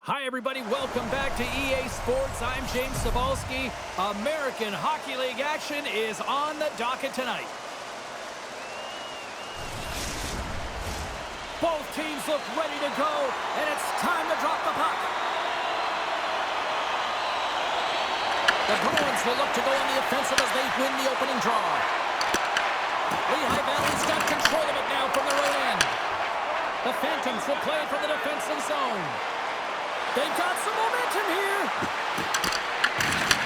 Hi, everybody. Welcome back to EA Sports. I'm James Cebulski. American Hockey League action is on the docket tonight. Both teams look ready to go, and it's time to drop the puck. The Bruins will look to go on the offensive as they win the opening draw. Lehigh Valley's got control of it now from their own end. The Phantoms will play from the defensive zone. They've got some momentum here.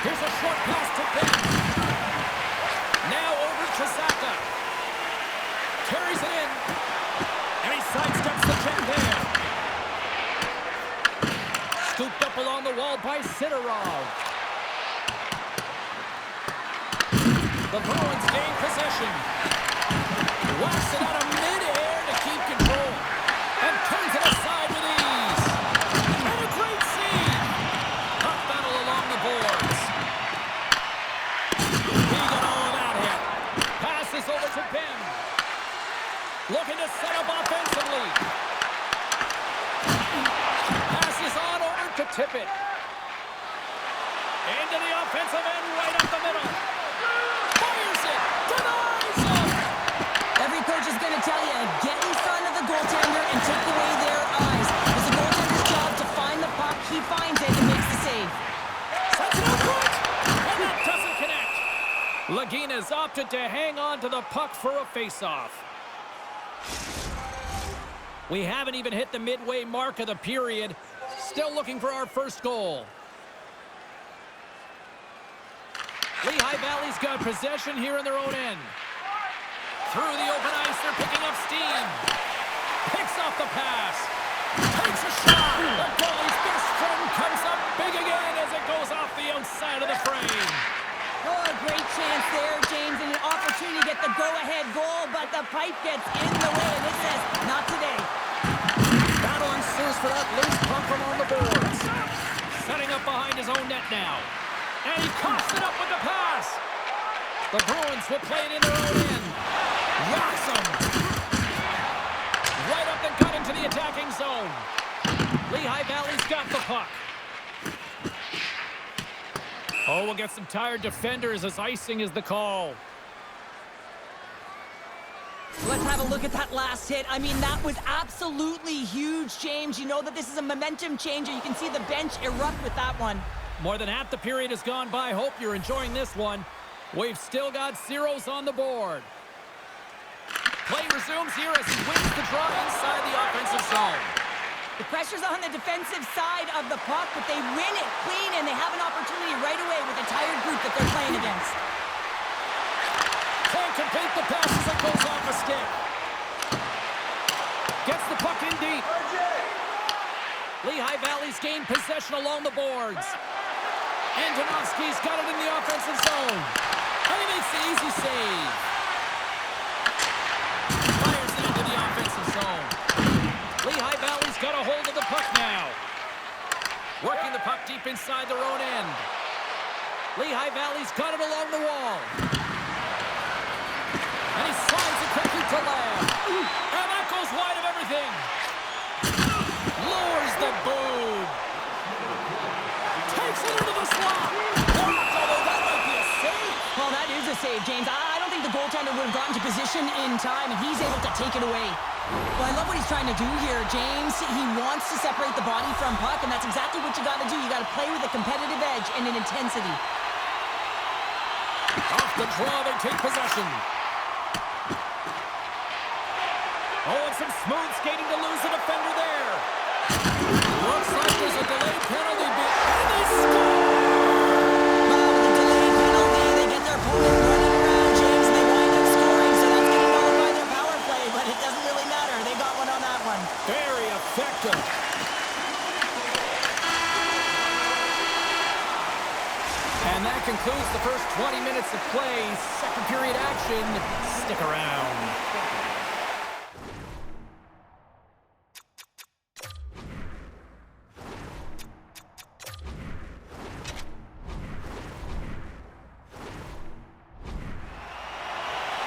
Here's a short pass to Ben. Now over to Zaka. Carries it in. And he sidesteps the check there. Scooped up along the wall by Sidorov. The Bruins gain possession. Whacks it out of midair to keep control. And turns it aside with ease. And a great save. Puck battle along the boards. He got all of that hit. Passes over to Ben. Looking to set up offensively. Passes on over to Tippett. Into the offensive end right up the middle. Fires it. Denies him. Every coach is going to tell you, get in front of the goaltender and take away their eyes. It's the goaltender's job to find the puck. He finds it and makes the save. Sets it up front. And that doesn't connect. Lagina's opted to hang on to the puck for a face-off. We haven't even hit the midway mark of the period. Still looking for our first goal. Lehigh Valley's got possession here in their own end. Through the open ice, they're picking up steam. Picks off the pass. Takes a shot. The goalie's best friend comes up big again as it goes off the outside of the frame. Oh, a great chance there, James, and an opportunity to get the go-ahead goal, but the pipe gets in the way, and it says, not today. Battle ensues for that loose puck along the boards. Setting up behind his own net now. And he coughs it up with the pass. The Bruins will play it in their own end. Rocks him. Right up the gut into the attacking zone. Lehigh Valley's got the puck. Oh, we'll get some tired defenders as icing is the call. Let's have a look at that last hit. I mean, that was absolutely huge, James. You know that this is a momentum changer. You can see the bench erupt with that one. More than half the period has gone by. Hope you're enjoying this one. We've still got zeros on the board. Play resumes here as he wins the draw inside the offensive zone. The pressure's on the defensive side of the puck, but they win it clean, and they have an opportunity right away with a tired group that they're playing against. Can't complete the pass as it goes off a stick. Gets the puck in deep. Lehigh Valley's gained possession along the boards. Antonovsky's got it in the offensive zone. And he makes the easy save. Fires it into the offensive zone. Lehigh Valley's got a hold of the puck now. Working the puck deep inside their own end. Lehigh Valley's got it along the wall. And he slides it quickly to Lamb. And that goes wide of everything. Lowers the boob. Takes it into the slot. Although that might be a save. Well, that is a save, James. I don't think the goaltender would have gotten to position in time, and he's able to take it away. Well, I love what he's trying to do here, James. He wants to separate the body from puck, and that's exactly what you got to do. You got to play with a competitive edge and an intensity. Off the draw, they take possession. Oh, and some smooth skating to lose the defender there. Looks like there's a delayed penalty. And they score! Well, with a delayed penalty, they get their opponent running around, James, and they wind up scoring, so that's going to nullify their power play, but it doesn't really matter. They got one on that one. Very effective. And that concludes the first 20 minutes of play. Second period action. Stick around.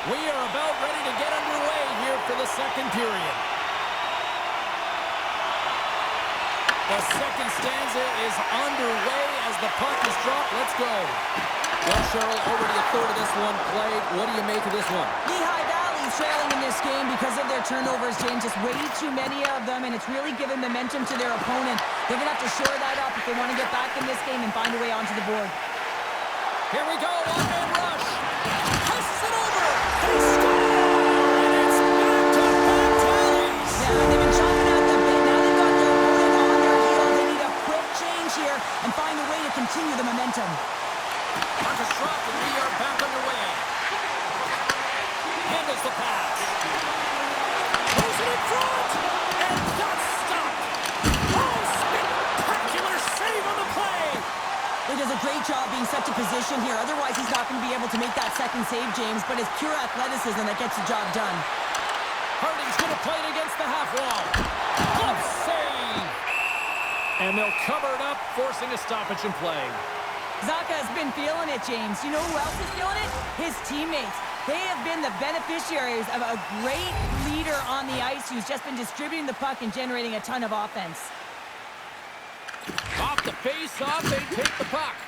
We are about ready to get underway here for the second period. The second stanza is underway as the puck is dropped. Let's go. Well, Cheryl, already a third of this one played. What do you make of this one? Lehigh Valley's trailing in this game because of their turnovers, James. Just way too many of them, and it's really given momentum to their opponent. They're going to have to shore that up if they want to get back in this game and find a way onto the board. Here we go, one-man rush. Passes it over. They score, and it's back-to-back tallies. Yeah, they've been chopping out the bit. Now they've got their opponent on their heels. They need a quick change here and find a way to continue the momentum. Puck is dropped, and we are back underway. Handles the pass. Throws it in front, and that's stopped. Oh, spectacular save on the play. He does a great job being set to position here. Otherwise, he's not going to be able to make that second save, James. But it's pure athleticism that gets the job done. Harding's going to play it against the half wall. Glove save. And they'll cover it up, forcing a stoppage in play. Zaka has been feeling it, James. You know who else is feeling it? His teammates. They have been the beneficiaries of a great leader on the ice who's just been distributing the puck and generating a ton of offense. Off the face-off, they take the puck.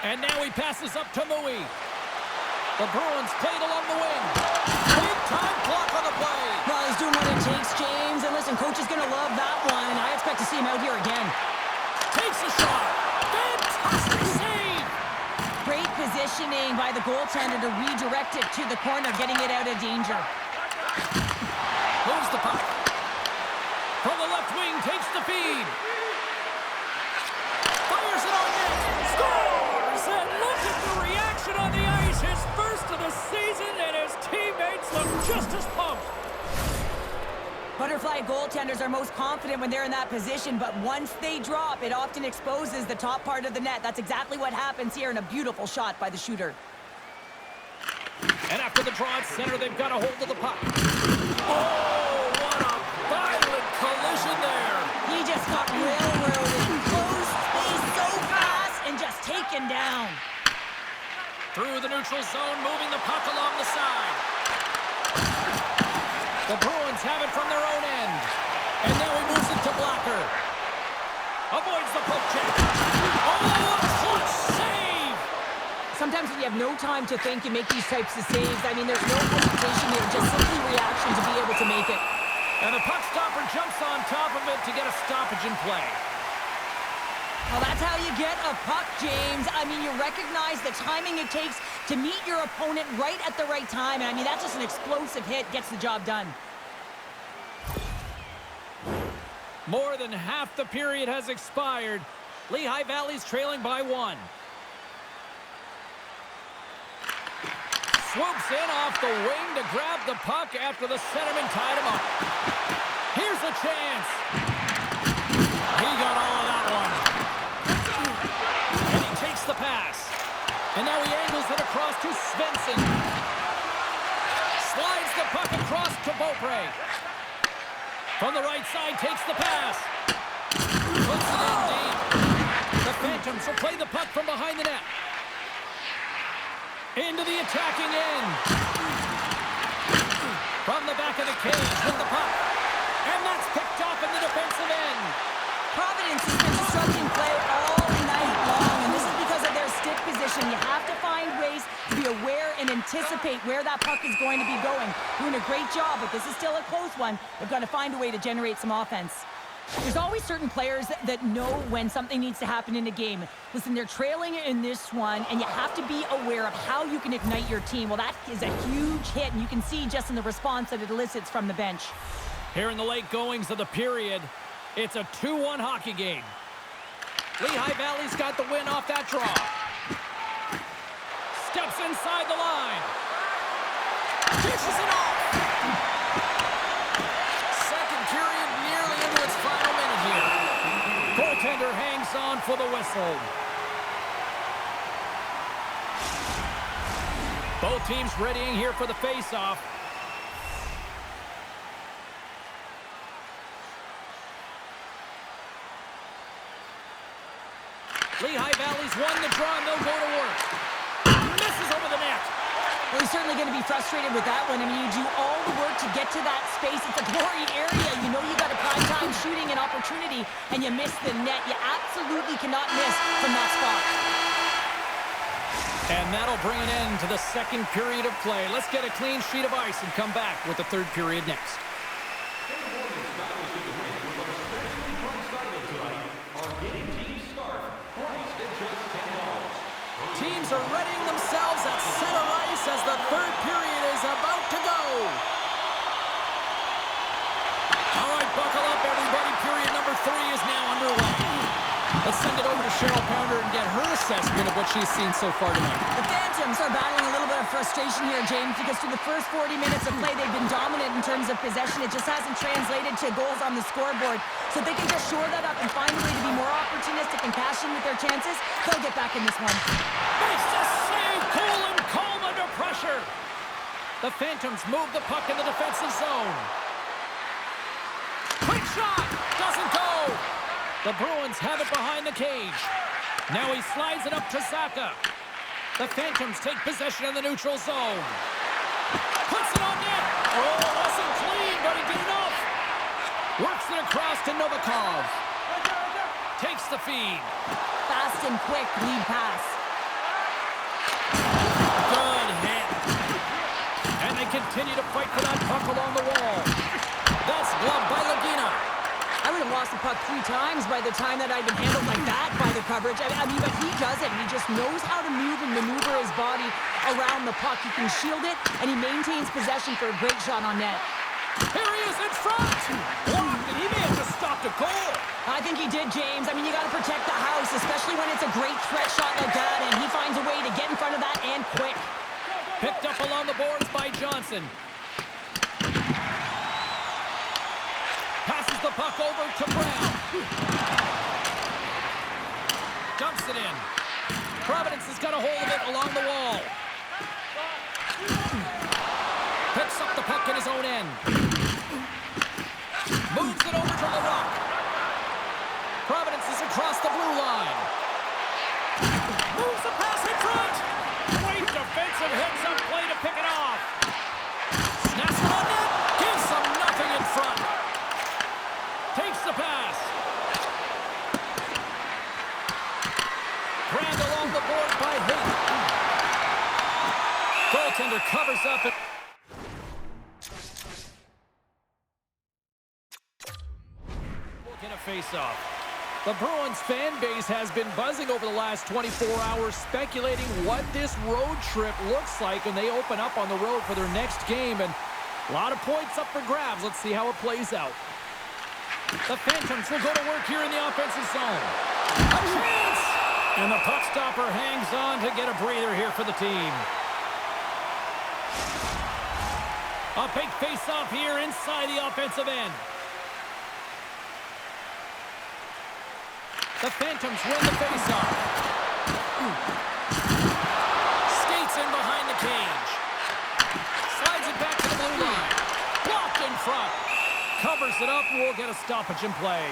And now he passes up to Mui. The Bruins played along the wing. Big-time block on the play. Well, he's doing what it takes, James. And listen, coach is going to love that one. I expect to see him out here again. Takes a shot. Fantastic save. Great positioning by the goaltender to redirect it to the corner, getting it out of danger. Moves the puck. From the left wing, takes the feed. Fires it on net. Scores! And look at the reaction on the ice. His first of the season, and his teammates look just as pumped. Butterfly goaltenders are most confident when they're in that position, but once they drop, it often exposes the top part of the net. That's exactly what happens here, and a beautiful shot by the shooter. And after the draw at center, they've got a hold of the puck. Oh, what a violent collision there. He just got railroaded. Close space so fast and just taken down. Through the neutral zone, moving the puck along the side. The Bruins have it from their own end. And now he moves it to Blocker. Avoids the poke check. Oh, a clutch save! Sometimes when you have no time to think, you make these types of saves. I mean, there's no hesitation here, just simply reaction to be able to make it. And the puck stopper jumps on top of it to get a stoppage in play. Well, that's how you get a puck, James. I mean, you recognize the timing it takes to meet your opponent right at the right time. And I mean, that's just an explosive hit, gets the job done. More than half the period has expired. Lehigh Valley's trailing by 1. Swoops in off the wing to grab the puck after the centerman tied him up. Here's a chance. He got all of that one. And he takes the pass. And now he angles it across to Svensson. Slides the puck across to Beaupre. From the right side, takes the pass. Puts it in deep. The Phantoms will play the puck from behind the net. Into the attacking end. From the back of the cage with the puck. And that's picked off in the defensive end. Providence has been disrupting play all night long, and this is because of their stick position. You have to find ways to be aware and anticipate where that puck is going to be going. Doing a great job, but this is still a close one. They've got to find a way to generate some offense. There's always certain players that know when something needs to happen in a game. Listen, they're trailing in this one, and you have to be aware of how you can ignite your team. Well, that is a huge hit, and you can see just in the response that it elicits from the bench. Here in the late goings of the period, it's a 2-1 hockey game. Lehigh Valley's got the win off that draw. Steps inside the line. Dishes it off. Second period nearly into its final minute here. Goaltender hangs on for the whistle. Both teams readying here for the face-off. Lehigh Valley's won the draw, and they'll go to work. Misses over the net. Well, Well, he's certainly going to be frustrated with that one. I mean, you do all the work to get to that space. It's a glory area. You know you got a prime time shooting and opportunity, and you miss the net. You absolutely cannot miss from that spot. And that'll bring an end to the second period of play. Let's get a clean sheet of ice and come back with the third period next. Teams are readying themselves at center ice as the third period is about to go. All right, buckle up, everybody. Period number 3 is now underway. Let's send it over to Cheryl Pounder and get her assessment of what she's seen so far tonight. The Phantoms are battling a little bit of frustration here, James, because through the first 40 minutes of play, they've been dominant in terms of possession. It just hasn't translated to goals on the scoreboard. So if they can just shore that up and find a way to be more opportunistic and cash in with their chances, they'll get back in this one. Makes the save, cool and calm under pressure. The Phantoms move the puck in the defensive zone. Quick shot, doesn't go. The Bruins have it behind the cage. Now he slides it up to Zaka. The Phantoms take possession in the neutral zone. Puts it on net. Oh, wasn't clean, but he did enough. Works it across to Novikov. Takes the feed. Fast and quick lead pass. Good hit. And they continue to fight for that puck along the wall. That's gloved by Lagina. I would have lost the puck 3 times by the time that I'd been handled like that by the coverage. I mean, but he does it. He just knows how to move and maneuver his body around the puck. He can shield it, and he maintains possession for a great shot on net. Here he is in front. Blocked, and he may have just stopped a goal. I think he did, James. I mean, you got to protect the house, especially when it's a great threat shot like that, and he finds a way to get in front of that and quick. Picked up along the boards by Johnson. Passes the puck over to Brown. Dumps it in. Providence has got a hold of it along the wall. Picks up the puck in his own end. Moves it over to LaRock. Providence is across the blue line. Moves the pass in front. Great defensive hits on play to pick it off. Snaps it on net. Gives them nothing in front. Takes the pass. Grand along the board by Hayden. Goaltender covers up it. Get a face-off. The Bruins fan base has been buzzing over the last 24 hours, speculating what this road trip looks like when they open up on the road for their next game. And a lot of points up for grabs. Let's see how it plays out. The Phantoms will go to work here in the offensive zone. A chance! And the puck stopper hangs on to get a breather here for the team. A big face-off here inside the offensive end. The Phantoms win the face-off. Skates in behind the cage. Slides it back to the blue line. Blocked in front. Covers it up, and we'll get a stoppage in play.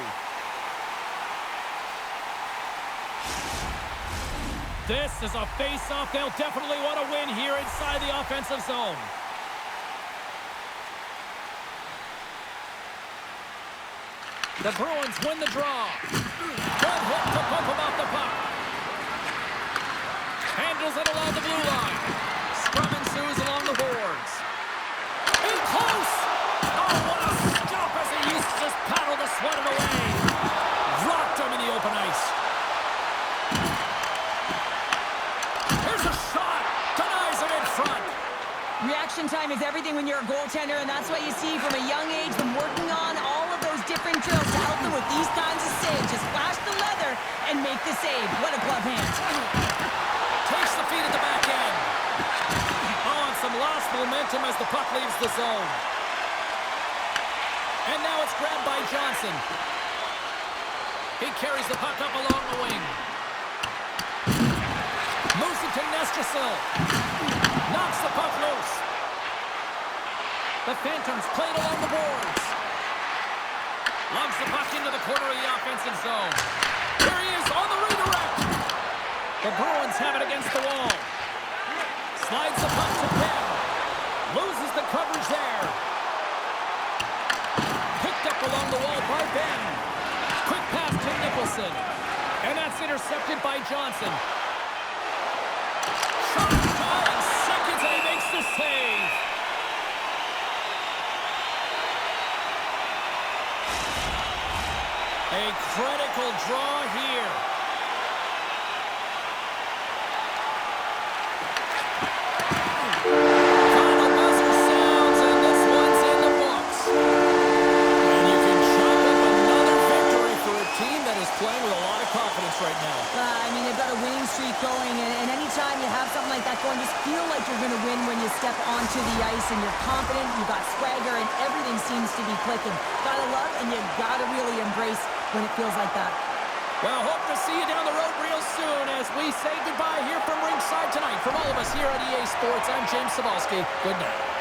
This is a face-off they'll definitely want to win here inside the offensive zone. The Bruins win the draw. Good hit to bump him off the puck. Handles it along the blue line. Scrum ensues along the boards. In close! Oh, what a stop as he used to just paddle to sweat it away. Rocked him in the open ice. Here's a shot. Denies it in front. Reaction time is everything when you're a goaltender, and that's what you see from a young age, them working on all of those different drills to help them with these kinds of saves. Just flash the leather and make the save. What a glove hand. Takes the feed at the back end. Oh, and some lost momentum as the puck leaves the zone. And now it's grabbed by Johnson. He carries the puck up along the wing. Moves it to Nestrasil. Knocks the puck loose. The Phantoms played along the boards. Lugs the puck into the corner of the offensive zone. Here he is on the redirect. The Bruins have it against the wall. Slides the puck to Pitt. coverage there. Picked up along the wall by Ben. Quick pass to Nicholson. And that's intercepted by Johnson. Shot 9 seconds, and he makes the save. A critical draw here. Final buzzer sounds, and this one's in the books. And you can chalk up another victory for a team that is playing with a lot of confidence right now. I mean, they've got a winning streak going, and anytime you have something like that going, just feel like you're going to win when you step onto the ice, and you're confident, you've got swagger, and everything seems to be clicking. Gotta love, and you gotta really embrace when it feels like that. Well, hope to see you down the road real soon as we say goodbye here from ringside tonight. From all of us here at EA Sports, I'm James Cebulski. Good night.